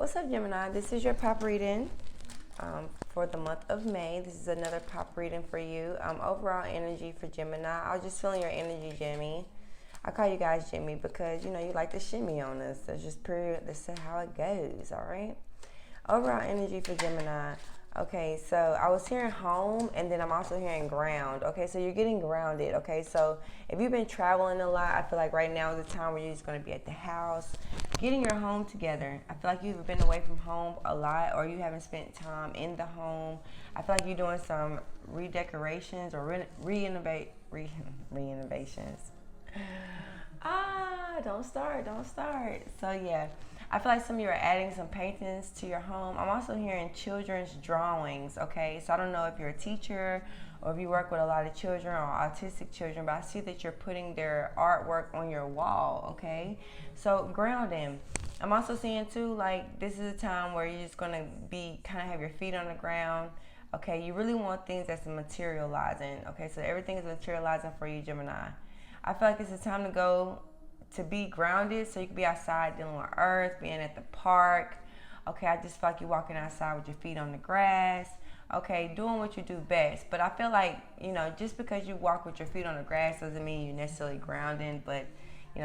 What's up, Gemini? This is your pop reading for the month of May. This is another pop reading for you. Overall energy for Gemini. I was just feeling your energy, Jimmy. I call you guys Jimmy because, you like to shimmy on us. That's just period. That's how it goes, all right? Overall energy for Gemini. Okay, so I was hearing home, and then I'm also hearing ground. Okay, so you're getting grounded. Okay, so if you've been traveling a lot, I feel like right now is the time where you're just going to be at the house, getting your home together. I feel like you've been away from home a lot, or you haven't spent time in the home. I feel like you're doing some redecorations or renovations. Don't start. So yeah, I feel like some of you are adding some paintings to your home. I'm also hearing children's drawings, okay? So I don't know if you're a teacher or if you work with a lot of children or autistic children, but I see that you're putting their artwork on your wall, okay? So grounding. I'm also seeing too, like, this is a time where you're just gonna be, kind of have your feet on the ground, okay? You really want things that's materializing, okay? So everything is materializing for you, Gemini. I feel like it's a time to go to be grounded, so you can be outside dealing with earth, being at the park. Okay, I just feel like you're walking outside with your feet on the grass. Okay, doing what you do best. But I feel like, just because you walk with your feet on the grass doesn't mean you're necessarily grounding. But,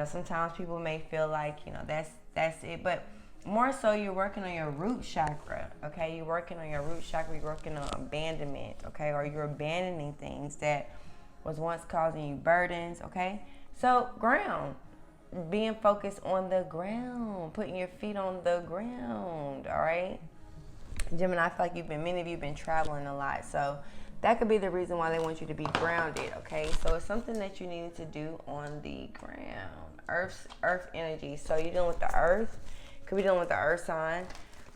sometimes people may feel like, that's it. But more so, you're working on your root chakra. Okay, you're working on your root chakra. You're working on abandonment. Okay, or you're abandoning things that was once causing you burdens. Okay, so ground. Being focused on the ground, putting your feet on the ground, all right? Gemini, I feel like many of you have been traveling a lot, so that could be the reason why they want you to be grounded, okay? So it's something that you needed to do on the ground. Earth energy. So you're dealing with the earth. Could be dealing with the earth sign.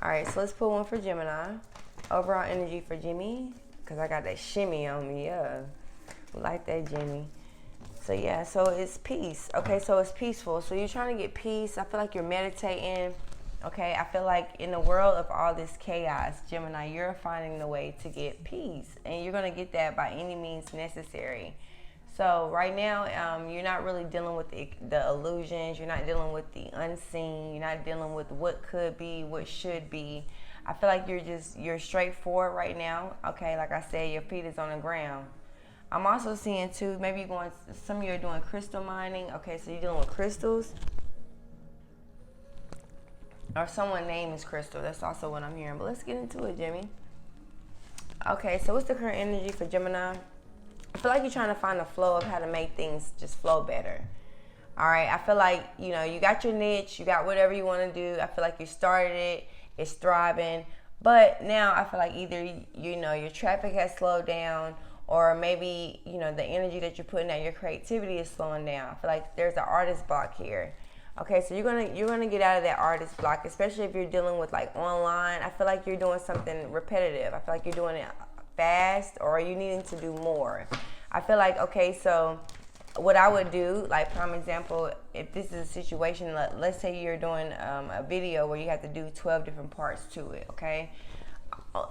All right, so let's put one for Gemini. Overall energy for Jimmy, because I got that shimmy on me, yeah. Like that, Jimmy. So yeah, so it's peace. Okay, so it's peaceful. So you're trying to get peace. I feel like you're meditating. Okay, I feel like in the world of all this chaos, Gemini, you're finding the way to get peace. And you're going to get that by any means necessary. So right now, you're not really dealing with the illusions. You're not dealing with the unseen. You're not dealing with what could be, what should be. I feel like you're straightforward right now. Okay, like I said, your feet is on the ground. I'm also seeing too, maybe some of you are doing crystal mining. Okay, so you're dealing with crystals. Or someone's name is Crystal. That's also what I'm hearing. But let's get into it, Jimmy. Okay, so what's the current energy for Gemini? I feel like you're trying to find the flow of how to make things just flow better. All right, I feel like, you got your niche. You got whatever you want to do. I feel like you started it. It's thriving. But now I feel like either, your traffic has slowed down, or maybe, the energy that you're putting out, your creativity is slowing down. I feel like there's an artist block here. Okay, so you're gonna get out of that artist block, especially if you're dealing with like online. I feel like you're doing something repetitive. I feel like you're doing it fast, or you needing to do more. I feel like, okay, so what I would do, like prime example, if this is a situation, let's say you're doing a video where you have to do 12 different parts to it, okay?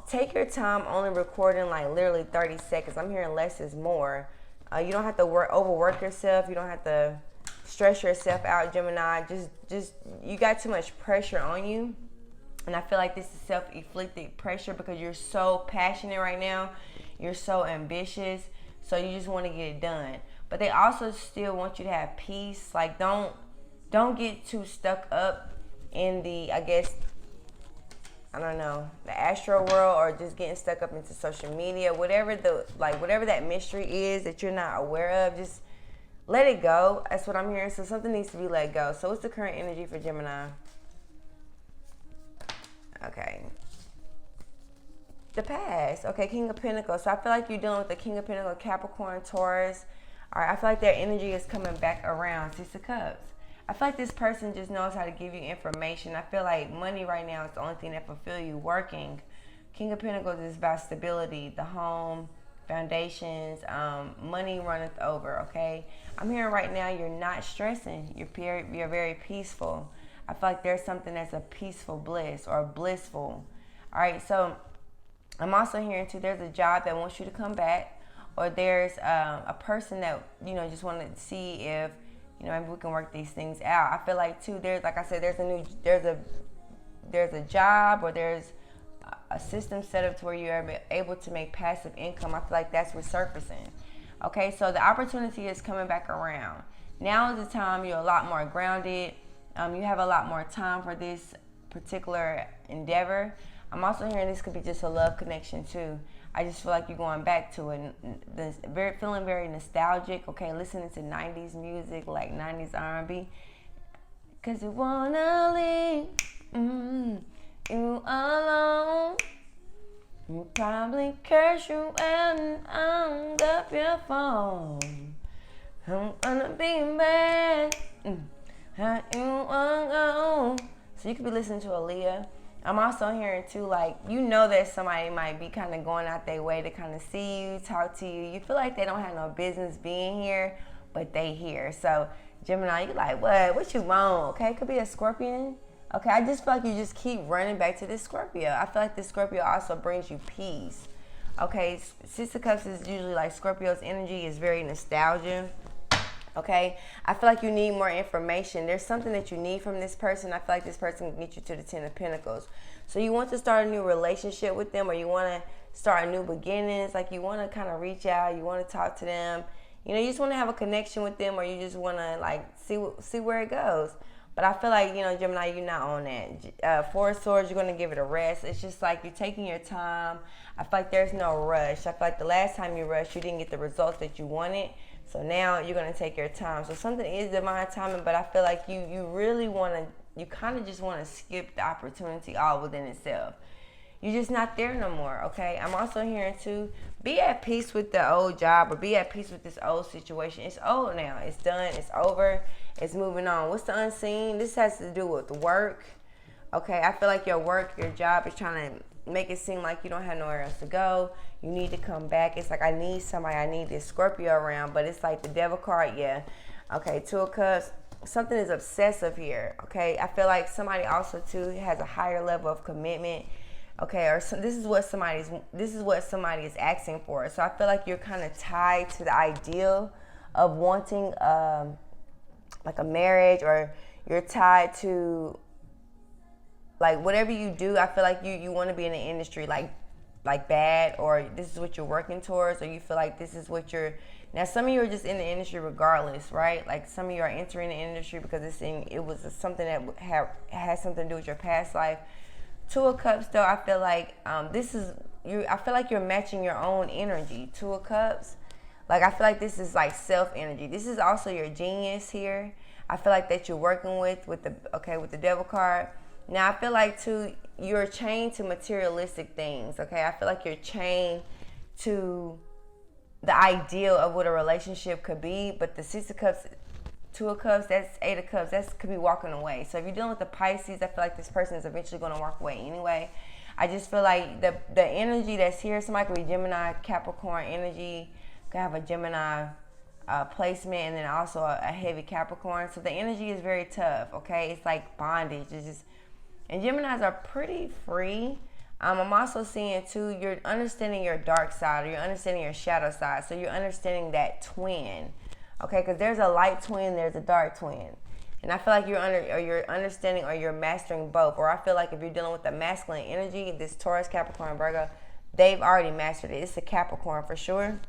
Take your time only recording like literally 30 seconds. I'm hearing less is more. You don't have to overwork yourself. You don't have to stress yourself out, Gemini. Just you got too much pressure on you. And I feel like this is self-inflicted pressure because you're so passionate right now. You're so ambitious. So you just want to get it done. But they also still want you to have peace. Like don't get too stuck up in the, I don't know, the astral world, or just getting stuck up into social media, whatever that mystery is that you're not aware of, just let it go. That's what I'm hearing. So something needs to be let go. So what's the current energy for Gemini? Okay. The past. Okay, King of Pentacles. So I feel like you're dealing with the King of Pentacles, Capricorn, Taurus. All right, I feel like their energy is coming back around. Six of Cups. I feel like this person just knows how to give you information. I feel like money right now is the only thing that fulfill you. Working. King of Pentacles is about stability, the home, foundations, money runneth over, okay? I'm hearing right now you're not stressing. You're very peaceful. I feel like there's something that's a peaceful bliss or blissful. All right, so I'm also hearing too, there's a job that wants you to come back, or there's a person that, just want to see if, maybe we can work these things out. I feel like too, there's, like I said, there's a there's a job or there's a system set up to where you're able to make passive income. I feel like that's resurfacing. Okay, so the opportunity is coming back around. Now is the time you're a lot more grounded. You have a lot more time for this particular endeavor. I'm also hearing this could be just a love connection too. I just feel like you're going back to it. Feeling very nostalgic. Okay, listening to 90s music, like 90s R&B. Cause you wanna leave you alone. You probably curse you and hung up your phone. I'm gonna be bad. How you wanna go? So you could be listening to Aaliyah. I'm also hearing too, like, you know that somebody might be kind of going out their way to kind of see you, talk to you. You feel like they don't have no business being here, but they here. So Gemini, you're like, what you want? Okay, it could be a Scorpion. Okay, I just feel like you just keep running back to this Scorpio. I feel like this Scorpio also brings you peace. Okay, Six of Cups is usually like Scorpio's energy is very nostalgia. Okay, I feel like you need more information. There's something that you need from this person. I feel like this person can get you to the Ten of Pentacles. So you want to start a new relationship with them, or you want to start new beginnings. Like you want to kind of reach out. You want to talk to them. You know, you just want to have a connection with them, or you just want to like see where it goes. But I feel like, you know, Gemini, you're not on that. Four of Swords, you're going to give it a rest. It's just like you're taking your time. I feel like there's no rush. I feel like the last time you rushed, you didn't get the results that you wanted. So now you're going to take your time. So something is divine timing, but I feel like you really want to, you kind of just want to skip the opportunity all within itself. You're just not there no more, okay? I'm also hearing too, be at peace with the old job, or be at peace with this old situation. It's old now. It's done. It's over. It's moving on. What's the unseen? This has to do with work, okay? I feel like your work, your job is trying to make it seem like you don't have nowhere else to go. You need to come back. It's like, I need somebody. I need this Scorpio around, but it's like the Devil card, yeah. Okay, Two of Cups. Something is obsessive here, okay? I feel like somebody also too has a higher level of commitment. Okay, or so this is what somebody is asking for. So I feel like you're kind of tied to the ideal of wanting like a marriage, or you're tied to like whatever you do. I feel like you want to be in the industry like bad, or this is what you're working towards, or you feel like this is what you're. Now some of you are just in the industry regardless, right? Like some of you are entering the industry because it was something that has something to do with your past life. Two of Cups, though, I feel like I feel like you're matching your own energy. Two of Cups, like I feel like this is like self energy. This is also your genius here. I feel like that you're working with the Devil card. Now I feel like too, you're chained to materialistic things. Okay, I feel like you're chained to the ideal of what a relationship could be. But the Six of Cups, Two of Cups, that's Eight of Cups. That could be walking away. So if you're dealing with the Pisces, I feel like this person is eventually going to walk away anyway. I just feel like the energy that's here, somebody could be Gemini, Capricorn energy, could have a Gemini placement, and then also a heavy Capricorn. So the energy is very tough, okay? It's like bondage. It's just, and Geminis are pretty free. I'm also seeing too, you're understanding your dark side, or you're understanding your shadow side. So you're understanding that twin. Okay, because there's a light twin, there's a dark twin. And I feel like you're understanding, or you're mastering both. Or I feel like if you're dealing with the masculine energy, this Taurus, Capricorn, Virgo, they've already mastered it. It's a Capricorn for sure.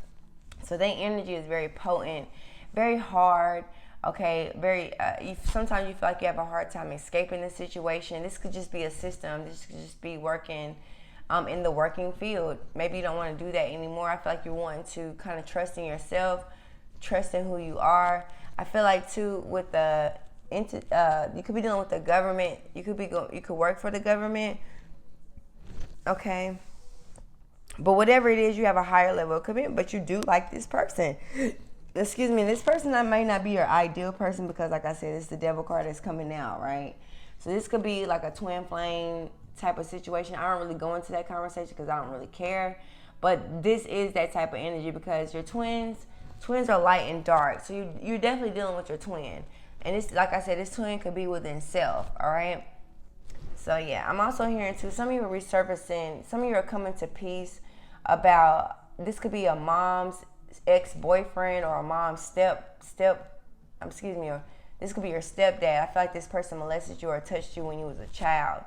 So their energy is very potent, very hard. Okay, sometimes you feel like you have a hard time escaping the situation. This could just be a system. This could just be working in the working field. Maybe you don't want to do that anymore. I feel like you're wanting to kind of trust in yourself, trust in who you are. I feel like too with you could be dealing with the government. You could work for the government. Okay, but whatever it is, you have a higher level of commitment. But you do like this person. Excuse me. This person that may not be your ideal person, because like I said, it's the Devil card that's coming out, right? So this could be like a twin flame type of situation. I don't really go into that conversation because I don't really care. But this is that type of energy, because your twins are light and dark. So you're definitely dealing with your twin. And it's like I said, this twin could be within self, all right? So yeah, I'm also hearing too, some of you are resurfacing, some of you are coming to peace about, this could be a mom's ex-boyfriend, or a mom's or this could be your stepdad. I feel like this person molested you or touched you when you was a child.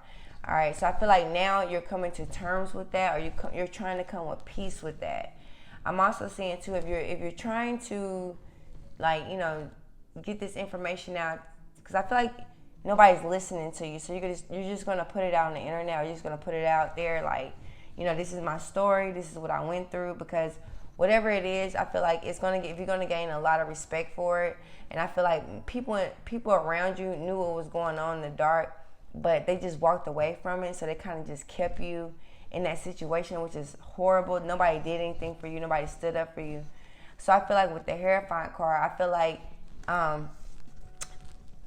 All right, so I feel like now you're coming to terms with that, or you're trying to come with peace with that. I'm also seeing too, if you're trying to, like, get this information out, because I feel like nobody's listening to you, so you're just gonna put it out on the internet, or you're just gonna put it out there, like, this is my story, this is what I went through, because whatever it is, I feel like you're gonna gain a lot of respect for it, and I feel like people around you knew what was going on in the dark, but they just walked away from it, so they kind of just kept you in that situation, which is horrible. Nobody did anything for you. Nobody stood up for you. So I feel like with the Hierophant card, I feel like,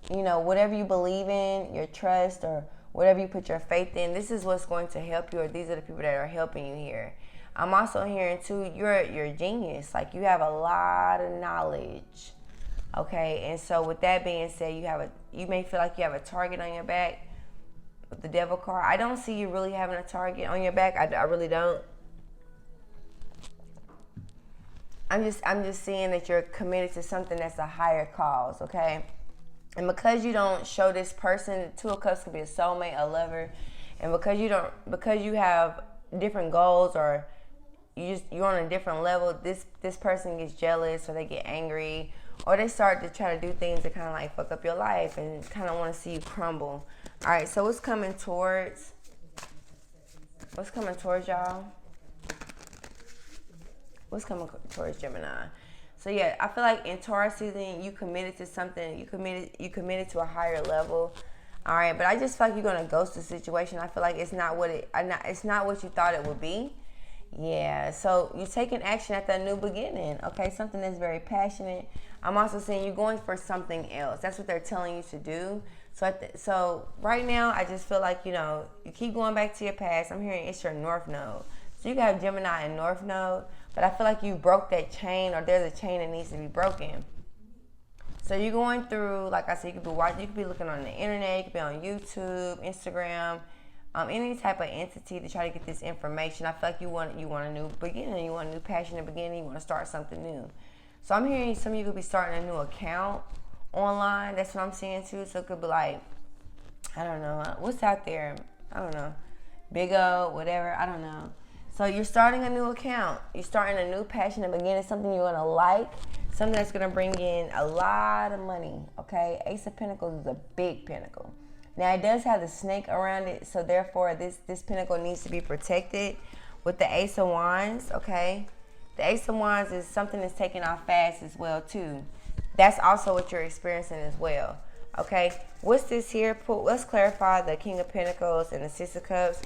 whatever you believe in, your trust, or whatever you put your faith in, this is what's going to help you, or these are the people that are helping you here. I'm also hearing too, you're a genius. Like, you have a lot of knowledge. Okay, and so with that being said, you may feel like you have a target on your back. With the Devil card, I don't see you really having a target on your back. I really don't. I'm just seeing that you're committed to something that's a higher cause, okay? And because you don't show this person, Two of Cups could be a soulmate, a lover, and because you have different goals, or you're on a different level, this person gets jealous, or they get angry, or they start to try to do things that kind of like fuck up your life and kind of want to see you crumble. All right, so what's coming towards y'all? What's coming towards Gemini? So yeah, I feel like in Taurus season, you committed to something. You committed to a higher level. All right, but I just feel like you're gonna ghost the situation. I feel like it's not what you thought it would be. Yeah, so you're taking action at that new beginning. Okay, something that's very passionate. I'm also seeing you going for something else. That's what they're telling you to do. So right now, I just feel like, you keep going back to your past. I'm hearing it's your North Node. So you got Gemini and North Node, but I feel like you broke that chain, or there's a chain that needs to be broken. So you're going through, like I said, you could be looking on the internet, you could be on YouTube, Instagram, any type of entity to try to get this information. I feel like you want a new beginning, you want a new passionate beginning, you want to start something new. So I'm hearing some of you could be starting a new account online. That's what I'm seeing too. So it could be like, I don't know, what's out there? I don't know, Big O, whatever, I don't know. So you're starting a new account. You're starting a new passionate beginning, something you're going to like, something that's going to bring in a lot of money, okay? Ace of Pentacles is a big pentacle. Now, it does have the snake around it, so therefore this pentacle needs to be protected with the Ace of Wands, okay? The Ace of Wands is something that's taking off fast as well, too. That's also what you're experiencing as well, okay? What's this here? Let's clarify the King of Pentacles and the Six of Cups.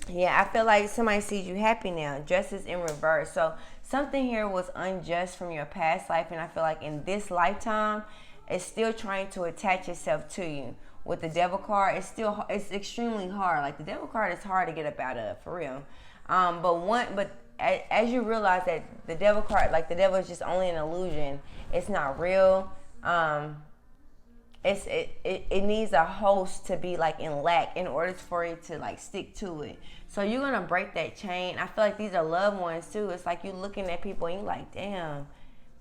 Yeah, I feel like somebody sees you happy now. Justice in reverse. So something here was unjust from your past life, and I feel like in this lifetime, it's still trying to attach itself to you. With the Devil card, it's extremely hard. Like, the Devil card is hard to get up out of, for real. But as you realize that the Devil card, like, the devil is just only an illusion. It's not real. It needs a host to be like in lack in order for it to like stick to it. So you're gonna break that chain. I feel like these are loved ones too. It's like you looking at people and you're like, damn,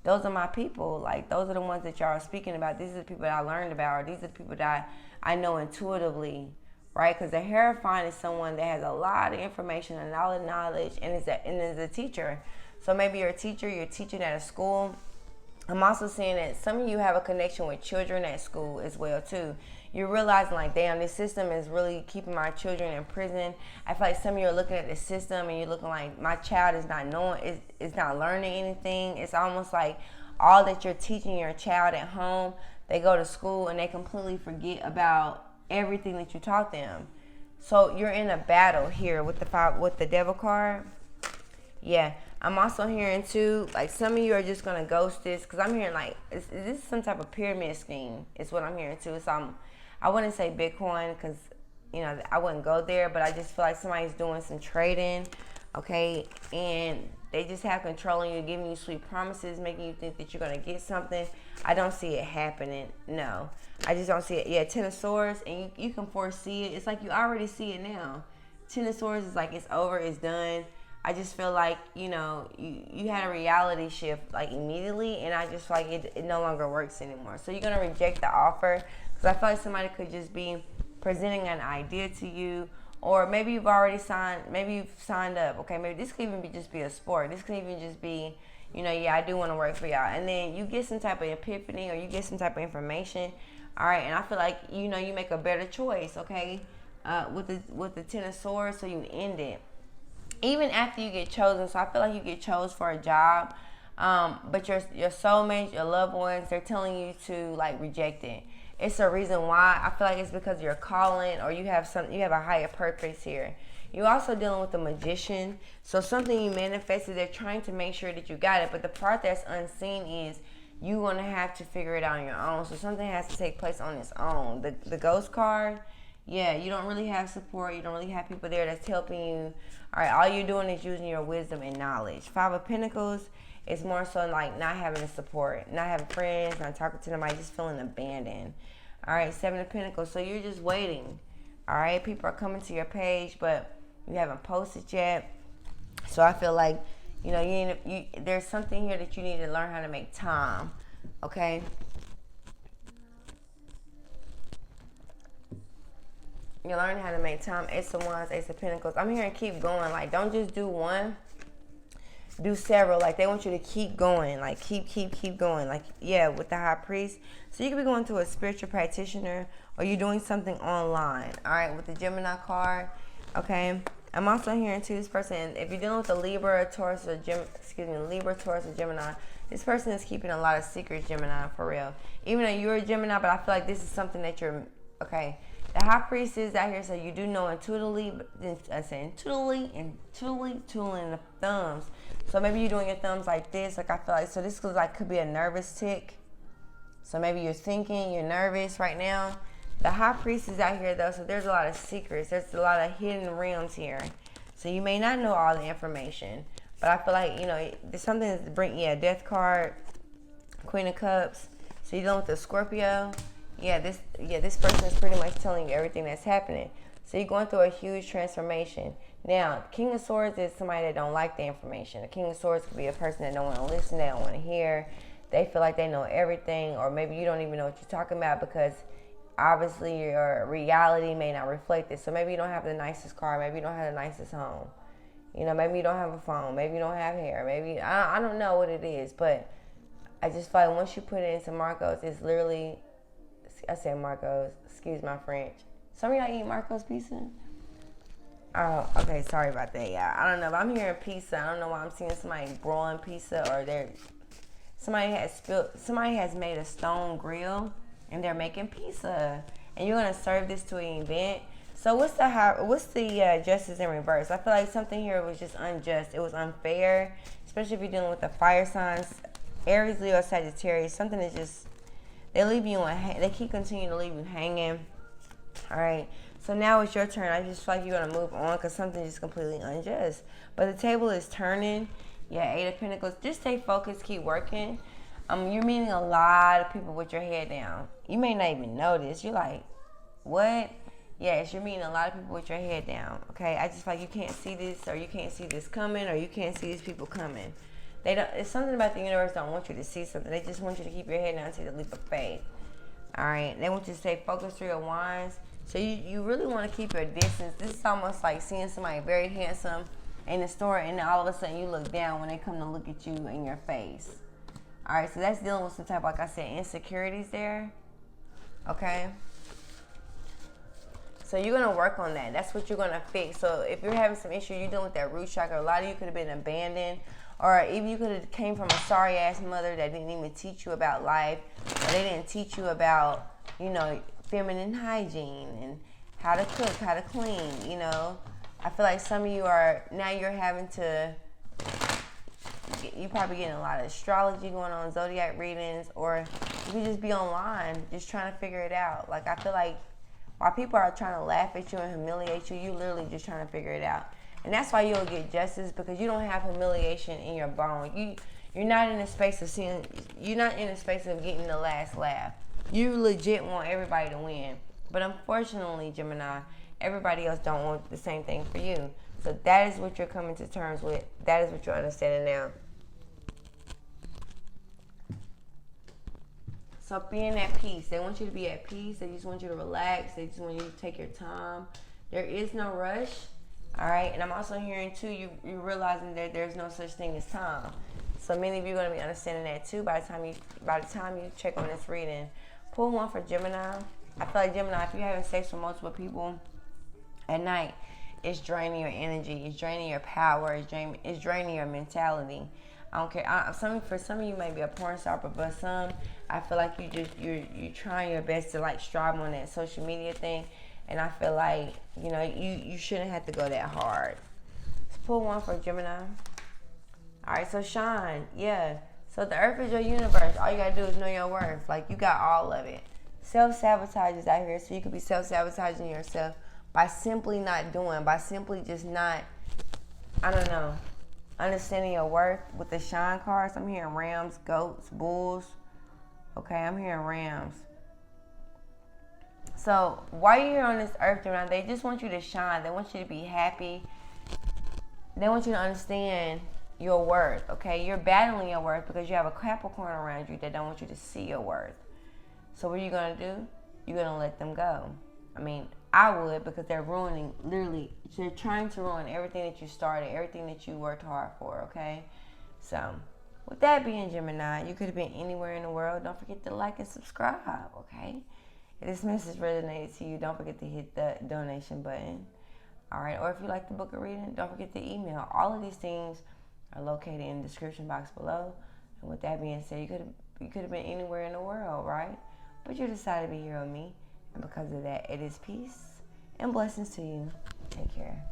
those are my people. Like, those are the ones that y'all are speaking about. These are the people that I learned about, or these are the people that I know intuitively, right? Because the Hierophant is someone that has a lot of information and all the knowledge, and is a teacher. So maybe you're a teacher, you're teaching at a school. I'm also seeing that some of you have a connection with children at school as well too. You're realizing like, damn, this system is really keeping my children in prison. I feel like some of you are looking at the system and you're looking like, my child is not knowing, is not learning anything. It's almost like all that you're teaching your child at home, they go to school and they completely forget about everything that you taught them. So you're in a battle here with the Devil card. Yeah. I'm also hearing too, like, some of you are just going to ghost this, because I'm hearing like, this is some type of pyramid scheme is what I'm hearing too. So I wouldn't say Bitcoin, because, I wouldn't go there, but I just feel like somebody's doing some trading, okay, and they just have control on you, giving you sweet promises, making you think that you're going to get something. I don't see it happening. No, I just don't see it. Yeah, Ten of Swords, and you can foresee it. It's like you already see it now. Ten of Swords is like, it's over, it's done. I just feel like, you had a reality shift like immediately, and I just feel like it no longer works anymore. So you're going to reject the offer, because I feel like somebody could just be presenting an idea to you, or maybe you've already signed, maybe you've signed up. Okay, maybe this could even just be a sport. This could even just be, yeah, I do want to work for y'all. And then you get some type of epiphany, or you get some type of information. All right, and I feel like, you make a better choice, okay, with the Ten of Swords, so you end it. Even after you get chosen, so I feel like you get chosen for a job, but your soulmates, your loved ones, they're telling you to, like, reject it. It's a reason why. I feel like it's because you're calling, or you have a higher purpose here. You're also dealing with the Magician. So something you manifested, they're trying to make sure that you got it. But the part that's unseen is you're going to have to figure it out on your own. So something has to take place on its own. The Ghost card, yeah, you don't really have support. You don't really have people there that's helping you. All right, all you're doing is using your wisdom and knowledge. Five of Pentacles is more so like not having the support, not having friends, not talking to somebody, just feeling abandoned. All right, Seven of Pentacles. So you're just waiting. All right, people are coming to your page, but you haven't posted yet. So I feel like, there's something here that you need to learn how to make time. Okay. You learn how to make time. Ace of Wands, Ace of Pentacles. I'm here and keep going. Like, don't just do one. Do several. Like, they want you to keep going. Like, keep going. Like, yeah, with the High Priest. So you could be going to a spiritual practitioner, or you're doing something online. All right, with the Gemini card. Okay. I'm also hearing too, this person, if you're dealing with a Libra, Taurus, or Libra, Taurus, or Gemini, this person is keeping a lot of secrets, Gemini, for real. Even though you're a Gemini, but I feel like this is something that you're, okay. The High Priest is out here, so you do know intuitively, twiddling the thumbs. So maybe you're doing your thumbs like this, like I feel like, so this could be a nervous tick. So maybe you're thinking, you're nervous right now. The High Priest is out here, though, so there's a lot of secrets. There's a lot of hidden realms here. So you may not know all the information, but I feel like, there's something to bring, Death card, Queen of Cups. So you're dealing with the Scorpio. This person is pretty much telling you everything that's happening. So you're going through a huge transformation. Now, King of Swords is somebody that don't like the information. The King of Swords could be a person that don't want to listen, they don't want to hear. They feel like they know everything, or maybe you don't even know what you're talking about because obviously your reality may not reflect it. So maybe you don't have the nicest car, maybe you don't have the nicest home. Maybe you don't have a phone, maybe you don't have hair, maybe, I don't know what it is, but I just feel like once you put it into Marcos, it's literally, I said Marcos, excuse my French. Some of y'all eat Marcos pizza? Oh, okay, sorry about that, y'all. I don't know, but I'm hearing pizza. I don't know why I'm seeing somebody broiling pizza, or somebody has made a stone grill and they're making pizza, and you're gonna serve this to an event. So what's the justice in reverse? I feel like something here was just unjust. It was unfair, especially if you're dealing with the fire signs, Aries, Leo, Sagittarius. Something is just, they keep continuing to leave you hanging. All right. So now it's your turn. I just feel like you're going to move on because something is completely unjust. But the table is turning. Yeah, Eight of Pentacles. Just stay focused. Keep working. You're meeting a lot of people with your head down. You may not even know this. You're like, what? Yes, you're meeting a lot of people with your head down. Okay? I just feel like you can't see this, or you can't see this coming, or you can't see these people coming. It's something about the universe don't want you to see something. They just want you to keep your head down and take the leap of faith. All right? They want you to stay focused through your wands. So you really want to keep your distance. This is almost like seeing somebody very handsome in the store, and then all of a sudden you look down when they come to look at you in your face. All right, so that's dealing with some type, like I said, insecurities there. Okay? So you're going to work on that. That's what you're going to fix. So if you're having some issue, you're dealing with that root chakra. A lot of you could have been abandoned, or even you could have came from a sorry-ass mother that didn't even teach you about life, or they didn't teach you about, feminine hygiene and how to cook, how to clean, I feel like some of you you're having to, you're probably getting a lot of astrology going on, zodiac readings, or you could just be online just trying to figure it out. Like, I feel like while people are trying to laugh at you and humiliate you, you're literally just trying to figure it out. And that's why you'll get justice, because you don't have humiliation in your bone. You're not in a space of getting the last laugh. You legit want everybody to win. But unfortunately, Gemini, everybody else don't want the same thing for you. So that is what you're coming to terms with. That is what you're understanding now. So being at peace. They want you to be at peace. They just want you to relax. They just want you to take your time. There is no rush. All right. And I'm also hearing too, you realizing that there's no such thing as time. So many of you are going to be understanding that too by the time you check on this reading. Pull one for Gemini. I feel like Gemini, if you're having sex with multiple people at night, it's draining your energy. It's draining your power. It's draining your mentality. I don't care. For some of you, may be a porn star, but some, I feel like you're trying your best to like strive on that social media thing, and I feel like you shouldn't have to go that hard. Let's pull one for Gemini. All right, so shine, yeah. So the earth is your universe. All you gotta do is know your worth. Like, you got all of it. Self-sabotage is out here, so you could be self-sabotaging yourself by simply not doing, by simply just not, I don't know, understanding your worth. With the shine cards, I'm hearing rams, goats, bulls. Okay, I'm hearing rams. So while you're here on this earth, Gemini, they just want you to shine. They want you to be happy. They want you to understand your worth, okay? You're battling your worth because you have a Capricorn around you that don't want you to see your worth. So what are you going to do? You're going to let them go. I mean, I would, because they're ruining, literally, they're trying to ruin everything that you started, everything that you worked hard for, okay? So with that being Gemini, you could have been anywhere in the world. Don't forget to like and subscribe, okay? If this message resonated to you, don't forget to hit the donation button. All right, or if you like to book a reading, don't forget to email. All of these things are located in the description box below. And with that being said, you could have been anywhere in the world, right? But you decided to be here with me. And because of that, it is peace and blessings to you. Take care.